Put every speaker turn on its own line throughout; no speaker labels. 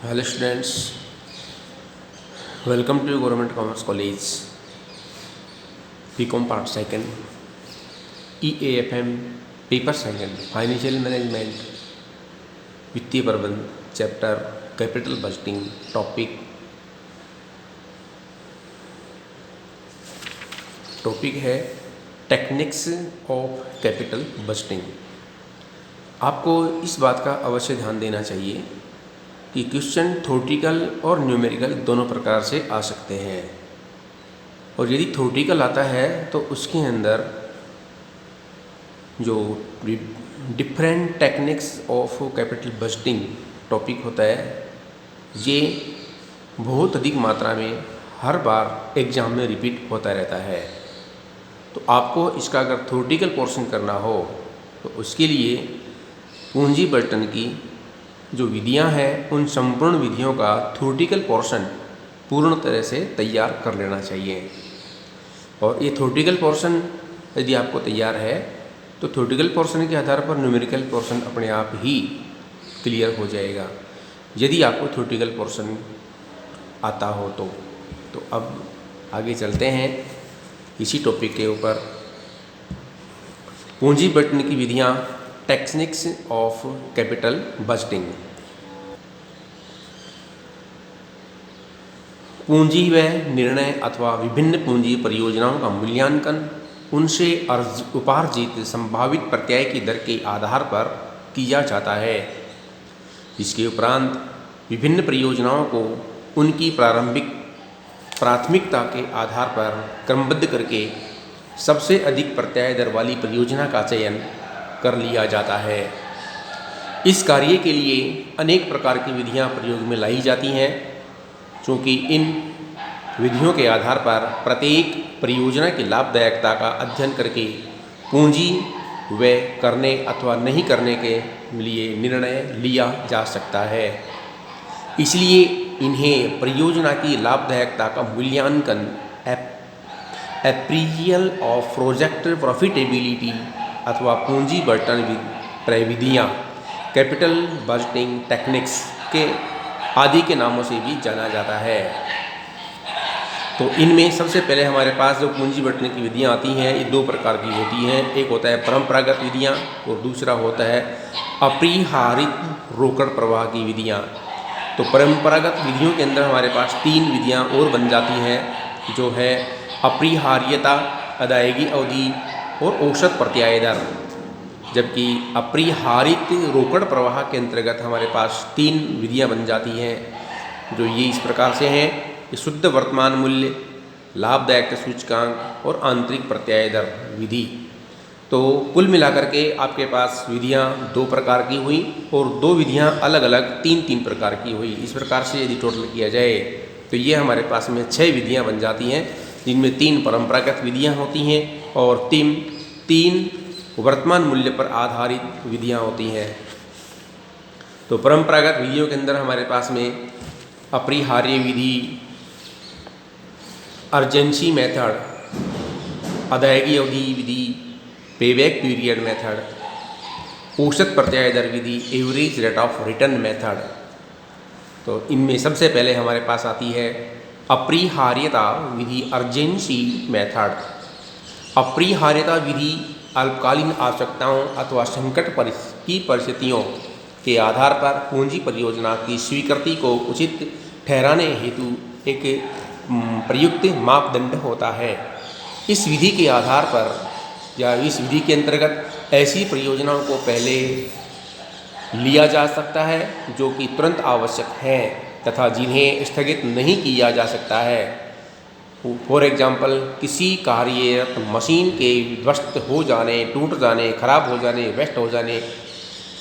Hello students, welcome to Government Commerce College, BCom Part 2nd, EAFM Paper 2nd, Financial Management, वित्तीय प्रबंध, chapter capital budgeting, topic है techniques of capital budgeting. आपको इस बात का अवश्य ध्यान देना चाहिए कि क्वेश्चन थ्योरेटिकल और न्यूमेरिकल दोनों प्रकार से आ सकते हैं, और यदि थ्योरेटिकल आता है तो उसके अंदर जो different techniques of capital budgeting topic होता है, ये बहुत अधिक मात्रा में हर बार एग्जाम में रिपीट होता रहता है। तो आपको इसका अगर थ्योरेटिकल पोर्शन करना हो तो उसके लिए पूंजी बजटन की जो विधियां हैं उन संपूर्ण विधियों का थ्योरेटिकल पोर्शन पूर्ण तरह से तैयार कर लेना चाहिए। और ये थ्योरेटिकल पोर्शन यदि आपको तैयार है तो थ्योरेटिकल पोर्शन के आधार पर न्यूमेरिकल पोर्शन अपने आप ही क्लियर हो जाएगा, यदि आपको थ्योरेटिकल पोर्शन आता हो तो अब आगे चलते हैं इसी टॉपिक के ऊपर। पूंजी बजटन की विधियां, टेक्निक्स ऑफ कैपिटल बजटिंग। पूंजी व निर्णय अथवा विभिन्न पूंजी परियोजनाओं का मूल्यांकन उनसे उपार्जित संभावित प्रत्यय की दर के आधार पर किया जाता है। इसके उपरांत विभिन्न परियोजनाओं को उनकी प्राथमिकता के आधार पर क्रमबद्ध करके सबसे अधिक प्रत्यय दर वाली परियोजना का चयन कर लिया जाता है। इस कार्य के लिए अनेक प्रकार की विधियां प्रयोग में लाई जाती हैं, क्योंकि इन विधियों के आधार पर प्रत्येक परियोजना की लाभदायकता का अध्ययन करके पूंजी व्यय करने अथवा नहीं करने के लिए निर्णय लिया जा सकता है। इसलिए इन्हें परियोजना की लाभदायकता का मूल्यांकन, एप्रीजियल ऑफ प्रोजेक्ट प्रॉफिटेबिलिटी अथवा पूंजी बजटन प्रविधियाँ, कैपिटल बजटिंग टेक्निक्स के आदि के नामों से भी जाना जाता है। तो इनमें सबसे पहले हमारे पास जो पूंजी बजटन की विधियाँ आती हैं, ये दो प्रकार की होती हैं। एक होता है परंपरागत विधियाँ और दूसरा होता है अपरिहारित रोकड़ प्रवाह की विधियाँ। तो परंपरागत विधियों के अंदर हमारे पास तीन विधियाँ और बन जाती हैं, जो है अपरिहार्यता, अदायगी अवधि और औसत प्रत्याय दर। जबकि अपरिहारित रोकड़ प्रवाह के अंतर्गत हमारे पास तीन विधियां बन जाती हैं, जो ये इस प्रकार से हैं कि शुद्ध वर्तमान मूल्य, लाभदायकता सूचकांक और आंतरिक प्रत्याय दर विधि। तो कुल मिलाकर के आपके पास विधियां दो प्रकार की हुई और दो विधियां अलग अलग तीन प्रकार की हुई। इस प्रकार से यदि टोटल किया जाए तो ये हमारे पास में 6 विधियां बन जाती हैं, जिनमें 3 परंपरागत विधियां होती हैं और तीन वर्तमान मूल्य पर आधारित विधियां होती हैं। तो परंपरागत विधियों के अंदर हमारे पास में अपरिहार्य विधि, अर्जेंसी मेथड, अदायगी अवधि विधि, पेबैक पीरियड मेथड, औसत प्रत्याय दर विधि, average rate of return method. तो इनमें सबसे पहले हमारे पास आती है अपरिहार्यता विधि, अर्जेंसी मेथड। अपरिहार्यता विधि अल्पकालीन आवश्यकताओं अथवा संकट की परिस्थितियों के आधार पर पूंजी परियोजना की स्वीकृति को उचित ठहराने हेतु एक प्रयुक्त मापदंड होता है। इस विधि के आधार पर या इस विधि के अंतर्गत ऐसी परियोजनाओं को पहले लिया जा सकता है जो कि तुरंत आवश्यक हैं तथा जिन्हें स्थगित नहीं किया जा सकता है। फॉर एग्जाम्पल, किसी कार्यरत मशीन के ध्वस्त हो जाने, टूट जाने, खराब हो जाने, वेस्ट हो जाने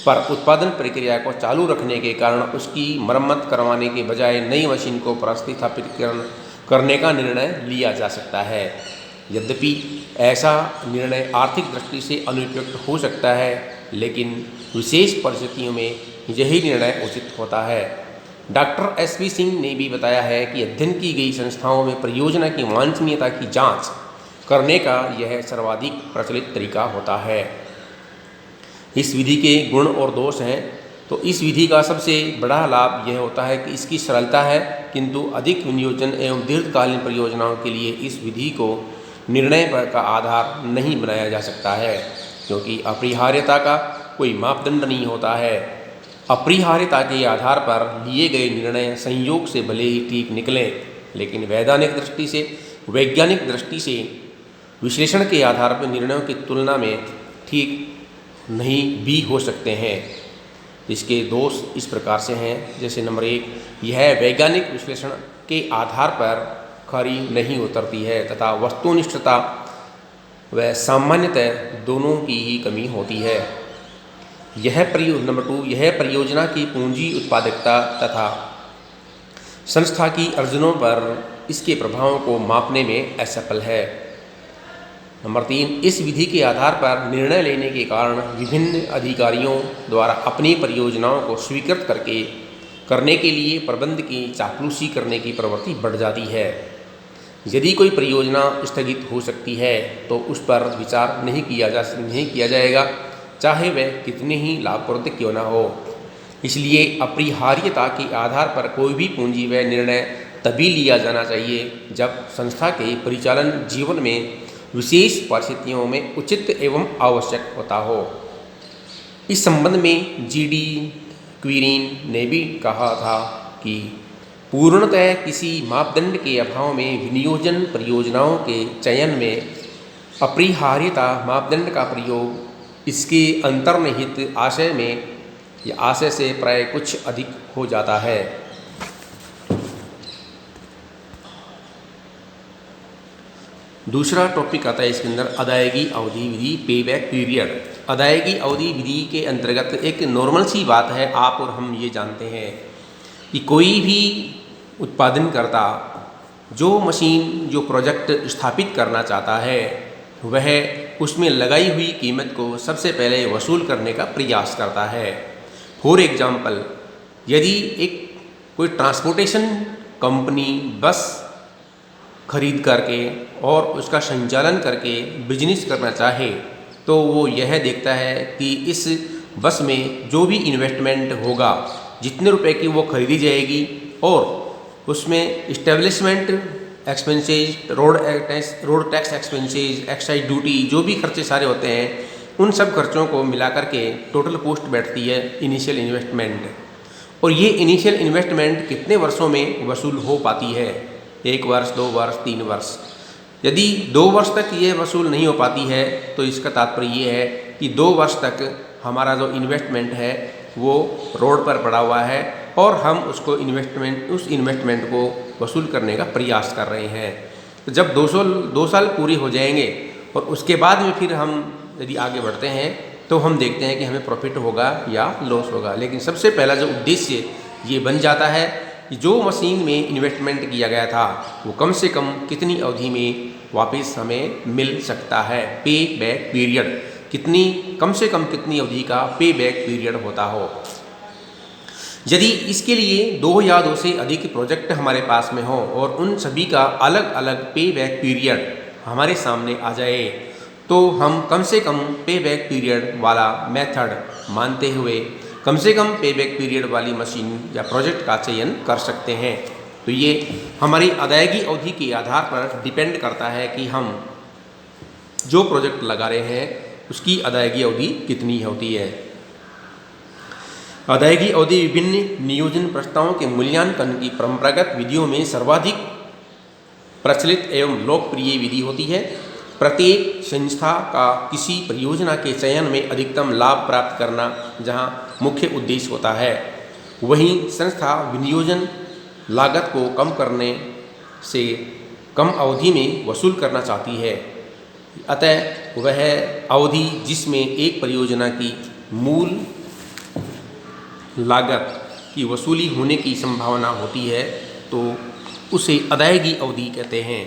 पर उत्पादन प्रक्रिया को चालू रखने के कारण उसकी मरम्मत करवाने के बजाय नई मशीन को प्रतिस्थापित करने का निर्णय लिया जा सकता है। यद्यपि ऐसा निर्णय आर्थिक दृष्टि से अनुपयुक्त हो सकता है, लेकिन विशेष परिस्थितियों में यही निर्णय उचित होता है। Doctor SV. सिंह ने भी बताया है कि अध्ययन की गई संस्थाओं में परियोजना की वांछनीयता की जांच करने का यह सर्वाधिक प्रचलित तरीका होता है। इस विधि के गुण और दोष हैं। तो इस विधि का सबसे बड़ा लाभ यह होता है कि इसकी सरलता है, किंतु अधिक विनियोजन एवं दीर्घकालीन परियोजनाओं के लिए इस विधि को निर्णय पर का आधार नहीं बनाया जा सकता है, क्योंकि अपरिहार्यता का कोई मापदंड नहीं होता है। अपरिहार्यता के आधार पर लिए गए निर्णय संयोग से भले ही ठीक निकलें, लेकिन वैज्ञानिक दृष्टि से विश्लेषण के आधार पर निर्णयों की तुलना में ठीक नहीं भी हो सकते हैं। इसके दोष इस प्रकार से हैं, जैसे नंबर 1, यह वैज्ञानिक विश्लेषण के आधार पर खरी नहीं उतरती है तथा वस्तुनिष्ठता व सामान्यतः दोनों की ही कमी होती है। नंबर 2, यह परियोजना की पूंजी उत्पादकता तथा संस्था की अर्जनों पर इसके प्रभावों को मापने में असफल है। नंबर 3, इस विधि के आधार पर निर्णय लेने के कारण विभिन्न अधिकारियों द्वारा अपनी परियोजनाओं को स्वीकृत करने के लिए प्रबंध की चापलूसी करने की प्रवृत्ति बढ़ जाती है। यदि कोई परियोजना स्थगित हो सकती है तो उस पर विचार नहीं किया जाएगा, चाहे वह कितनी ही लाभप्रद क्यों न हो। इसलिए अपरिहार्यता के आधार पर कोई भी पूंजी व निर्णय तभी लिया जाना चाहिए जब संस्था के परिचालन जीवन में विशेष परिस्थितियों में उचित एवं आवश्यक होता हो। इस संबंध में जी.डी. क्विरीन ने भी कहा था कि पूर्णतः किसी मापदंड के अभाव में विनियोजन परियोजनाओं के चयन में अपरिहार्यता मापदंड का प्रयोग इसके अंतर्निहित आशय में या आशय से प्राय कुछ अधिक हो जाता है। दूसरा टॉपिक आता है इसके अंदर अदायगी अवधि विधि, पे बैक पीरियड। अदायगी अवधि विधि के अंतर्गत एक नॉर्मल सी बात है, आप और हम ये जानते हैं कि कोई भी उत्पादनकर्ता जो प्रोजेक्ट स्थापित करना चाहता है वह उसमें लगाई हुई कीमत को सबसे पहले वसूल करने का प्रयास करता है। फॉर एग्जाम्पल, यदि कोई ट्रांसपोर्टेशन कंपनी बस खरीद करके और उसका संचालन करके बिजनेस करना चाहे तो वो यह देखता है कि इस बस में जो भी इन्वेस्टमेंट होगा, जितने रुपए की वो खरीदी जाएगी और उसमें establishment expenses, road tax expenses, excise duty, जो भी खर्चे सारे होते हैं, उन सब खर्चों को मिला करके टोटल कॉस्ट बैठती है इनिशियल इन्वेस्टमेंट। और ये इनिशियल इन्वेस्टमेंट कितने वर्षों में वसूल हो पाती है? 1 वर्ष, 2 वर्ष, 3 वर्ष। यदि 2 वर्ष तक ये वसूल नहीं हो पाती है तो इसका तात्पर्य ये है कि 2 वर्ष तक हमारा जो इन्वेस्टमेंट है वो रोड पर पड़ा हुआ है और हम उस इन्वेस्टमेंट को वसूल करने का प्रयास कर रहे हैं। तो जब 2 साल पूरे हो जाएंगे और उसके बाद में फिर हम यदि आगे बढ़ते हैं तो हम देखते हैं कि हमें प्रॉफिट होगा या लॉस होगा। लेकिन सबसे पहला जो उद्देश्य ये बन जाता है कि जो मशीन में इन्वेस्टमेंट किया गया था वो कम से कम कितनी अवधि में वापस हमें मिल सकता है, पे बैक पीरियड कम से कम कितनी अवधि का पे बैक पीरियड होता हो। यदि इसके लिए 2 या 2 से अधिक प्रोजेक्ट हमारे पास में हो और उन सभी का अलग अलग पे बैक पीरियड हमारे सामने आ जाए तो हम कम से कम पे बैक पीरियड वाला मेथड मानते हुए कम से कम पे बैक पीरियड वाली मशीन या प्रोजेक्ट का चयन कर सकते हैं। तो ये हमारी अदायगी अवधि के आधार पर डिपेंड करता है कि हम जो प्रोजेक्ट लगा रहे हैं उसकी अदायगी अवधि कितनी होती है। अदायगी अवधि विभिन्न नियोजन प्रस्तावों के मूल्यांकन की परंपरागत विधियों में सर्वाधिक प्रचलित एवं लोकप्रिय विधि होती है। प्रत्येक संस्था का किसी परियोजना के चयन में अधिकतम लाभ प्राप्त करना जहां मुख्य उद्देश्य होता है, वहीं संस्था विनियोजन लागत को कम करने से कम अवधि में वसूल करना चाहती है। अतः वह अवधि जिसमें एक परियोजना की मूल लागत की वसूली होने की संभावना होती है तो उसे अदायगी अवधि कहते हैं।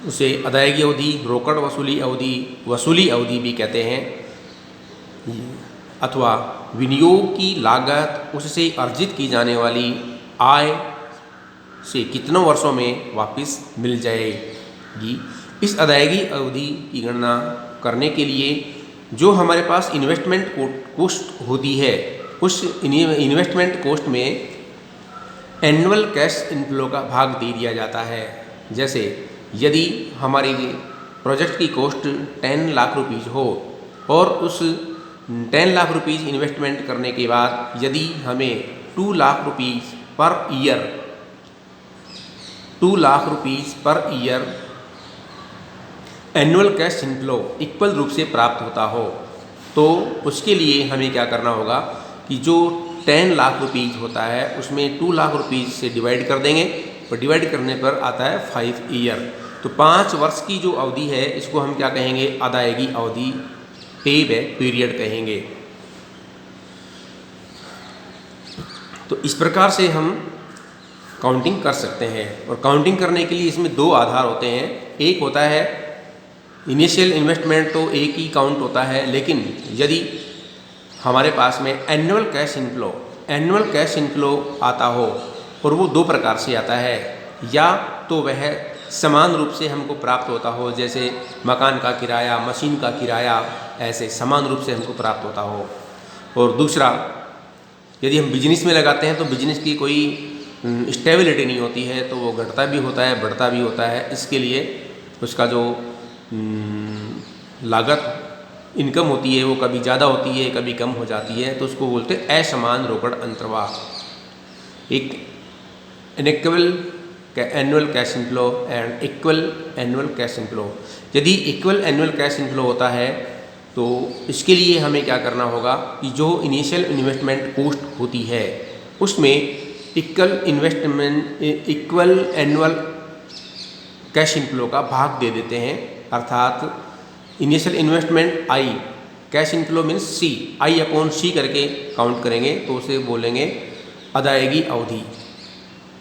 उसे अदायगी अवधि, रोकड़ वसूली अवधि भी कहते हैं, अथवा विनियोग की लागत उससे अर्जित की जाने वाली आय से कितनों वर्षों में वापस मिल जाएगी। इस अदायगी अवधि की गणना करने के लिए जो हमारे पास इन्वेस्टमेंट कॉस्ट होती है, उस इन्वेस्टमेंट कॉस्ट में एनुअल कैश इनफ्लो का भाग दे दिया जाता है। जैसे यदि हमारी प्रोजेक्ट की कॉस्ट 10 लाख रुपीज़ हो और उस 10 लाख रुपीज़ इन्वेस्टमेंट करने के बाद यदि हमें 2 lakh rupees per year 2 lakh rupees per year annual cash inflow equal रूप से प्राप्त होता हो, तो उसके लिए हमें क्या करना होगा कि जो 10 लाख रुपीज़ होता है उसमें 2 लाख रुपीज़ से डिवाइड कर देंगे और डिवाइड करने पर आता है 5 ईयर। तो 5 वर्ष की जो अवधि है इसको हम क्या कहेंगे, अदायगी अवधि, पे बैक पीरियड कहेंगे। तो इस प्रकार से हम काउंटिंग कर सकते हैं। और काउंटिंग करने के लिए इसमें 2 आधार होते हैं। एक होता है इनिशियल इन्वेस्टमेंट, तो एक ही काउंट होता है, लेकिन यदि हमारे पास में एनुअल कैश इनफ्लो आता हो, और वो 2 प्रकार से आता है, या तो वह समान रूप से हमको प्राप्त होता हो, जैसे मकान का किराया, मशीन का किराया, ऐसे समान रूप से हमको प्राप्त होता हो। और दूसरा, यदि हम बिजनेस में लगाते हैं तो बिजनेस की कोई स्टेबिलिटी नहीं होती है, तो वो घटता भी होता है, बढ़ता भी होता है। इसके लिए उसका जो लागत इनकम होती है वो कभी ज़्यादा होती है, कभी कम हो जाती है, तो उसको बोलते हैं असमान रोकड़ अंतर्वाह। एक inequal annual cash inflow and equal annual cash inflow. यदि इक्वल एनुअल कैश इनफ्लो होता है तो इसके लिए हमें क्या करना होगा कि जो इनिशियल इन्वेस्टमेंट कॉस्ट होती है उसमें इक्वल एनुअल कैश इनफ्लो का भाग दे देते हैं। अर्थात इनिशियल इन्वेस्टमेंट आई, कैश इनफ्लो मीन्स सी, आई अपॉन सी करके काउंट करेंगे तो उसे बोलेंगे अदायगी अवधि।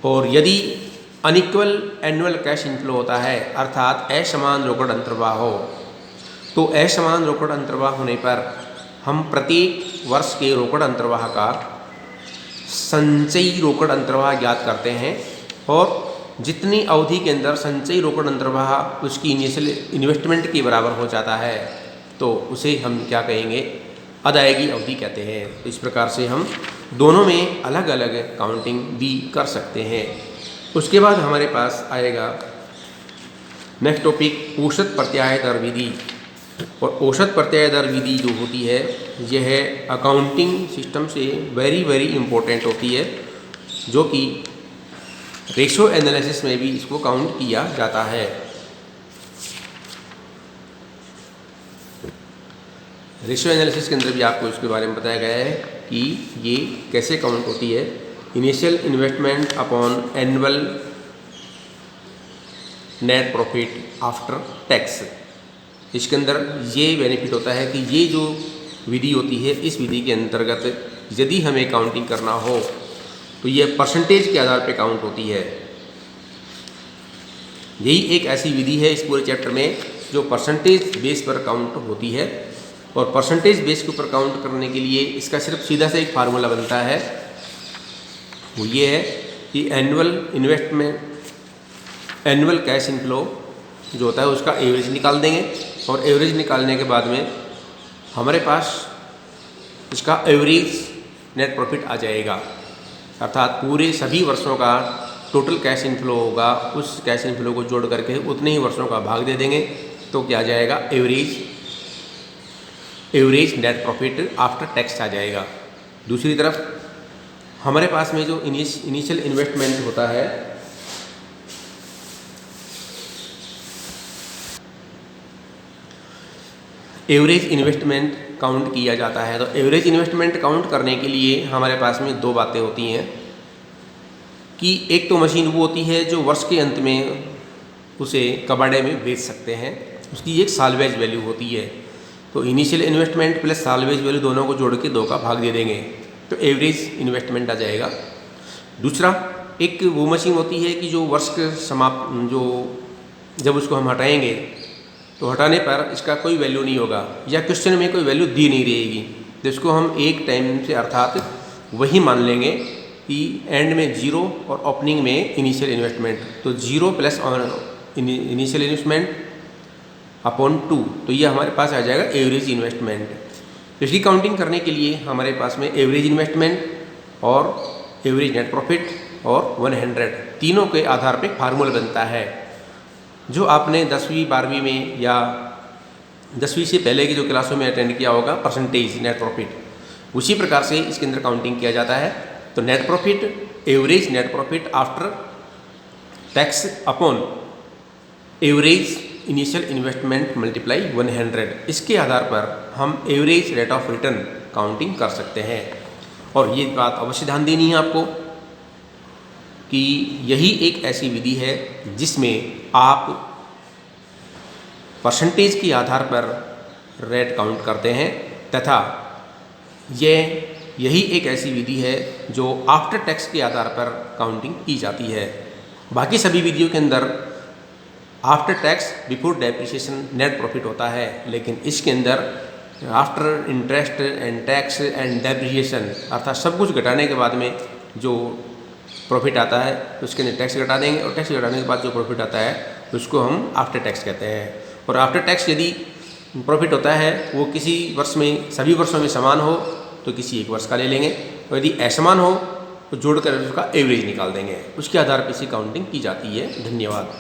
और यदि अनइक्वल एनुअल कैश इनफ्लो होता है, अर्थात असमान रोकड़ अंतर्वाह हो, तो असमान रोकड़ अंतर्वाह होने पर हम प्रत्येक वर्ष के रोकड़ अंतर्वाह का संचयी रोकड़ अंतर्वाह ज्ञात करते हैं, और जितनी अवधि के अंदर संचयी रोकड़ अंतर्वाह उसकी इनिशियल इन्वेस्टमेंट के बराबर हो जाता है तो उसे हम क्या कहेंगे, अदायगी अवधि कहते हैं। तो इस प्रकार से हम दोनों में अलग अलग काउंटिंग भी कर सकते हैं। उसके बाद हमारे पास आएगा नेक्स्ट टॉपिक, औसत प्रत्याय दर विधि। और औसत प्रत्याय दर विधि जो होती है यह अकाउंटिंग सिस्टम से वेरी इम्पोर्टेंट होती है, जो कि रेशो एनालिसिस में भी इसको काउंट किया जाता है। रेशो एनालिसिस के अंदर भी आपको इसके बारे में बताया गया है कि ये कैसे काउंट होती है। Initial investment upon annual net profit after tax. इसके अंदर ये बेनिफिट होता है कि ये जो विधि होती है, इस विधि के अंतर्गत यदि हमें काउंटिंग करना हो तो ये परसेंटेज के आधार पे काउंट होती है। यही एक ऐसी विधि है इस पूरे चैप्टर में जो परसेंटेज बेस पर काउंट होती है। और परसेंटेज बेस के ऊपर काउंट करने के लिए इसका सिर्फ सीधा से एक फार्मूला बनता है, वो ये है कि एनुअल कैश इनफ्लो जो होता है उसका एवरेज निकाल देंगे, और एवरेज निकालने के बाद में हमारे पास इसका एवरेज नेट प्रॉफिट आ जाएगा। अर्थात पूरे सभी वर्षों का टोटल कैश इनफ्लो होगा, उस कैश इनफ्लो को जोड़ करके उतने ही वर्षों का भाग दे देंगे तो क्या आ जाएगा, average net profit after tax आ जाएगा। दूसरी तरफ हमारे पास में जो इनिशियल इन्वेस्टमेंट होता है एवरेज इन्वेस्टमेंट काउंट किया जाता है। तो एवरेज इन्वेस्टमेंट काउंट करने के लिए हमारे पास में 2 बातें होती हैं कि एक तो मशीन वो होती है जो वर्ष के अंत में उसे कबाड़े में बेच सकते हैं, उसकी एक सालवेज वैल्यू होती है। तो initial investment plus salvage value दोनों को जोड़ के 2 का भाग दे देंगे तो एवरेज इन्वेस्टमेंट आ जाएगा। दूसरा, एक वो मशीन होती है कि जो वर्ष के जब उसको हम हटाएंगे तो हटाने पर इसका कोई वैल्यू नहीं होगा, या क्वेश्चन में कोई वैल्यू दी नहीं रहेगी, तो इसको हम एक टाइम से अर्थात वही मान लेंगे कि एंड में 0 और ओपनिंग में इनिशियल इन्वेस्टमेंट, तो 0 प्लस इनिशियल इन्वेस्टमेंट अपॉन 2, तो ये हमारे पास आ जाएगा एवरेज इन्वेस्टमेंट। इसकी काउंटिंग करने के लिए हमारे पास में एवरेज इन्वेस्टमेंट और एवरेज नेट प्रॉफिट और 100 तीनों के आधार पे फार्मूला बनता है, जो आपने 10वीं 12वीं में या 10वीं से पहले की जो क्लासों में अटेंड किया होगा, परसेंटेज नेट प्रॉफिट, उसी प्रकार से इसके अंदर काउंटिंग किया जाता है। तो net profit, average net profit after tax upon average initial investment multiply 100, इसके आधार पर हम average rate of return counting कर सकते हैं। और ये बात अवश्य ध्यान देनी है आपको कि यही एक ऐसी विधि है जिसमें आप परसेंटेज के आधार पर रेट काउंट करते हैं, तथा यही एक ऐसी विधि है जो आफ्टर टैक्स के आधार पर काउंटिंग की जाती है। बाकी सभी विधियों के अंदर after tax before depreciation net profit होता है, लेकिन इसके अंदर after interest and tax and depreciation, अर्थात सब कुछ घटाने के बाद में जो प्रॉफिट आता है उसके अंदर टैक्स घटा देंगे, और टैक्स घटाने के बाद जो प्रॉफिट आता है उसको हम आफ्टर टैक्स कहते हैं। और आफ्टर टैक्स यदि प्रॉफिट होता है वो किसी वर्ष में, सभी वर्षों में समान हो तो किसी एक वर्ष का ले लेंगे, और यदि असमान हो तो जोड़कर उसका एवरेज निकाल देंगे, उसके आधार पर इसी काउंटिंग की जाती है। धन्यवाद।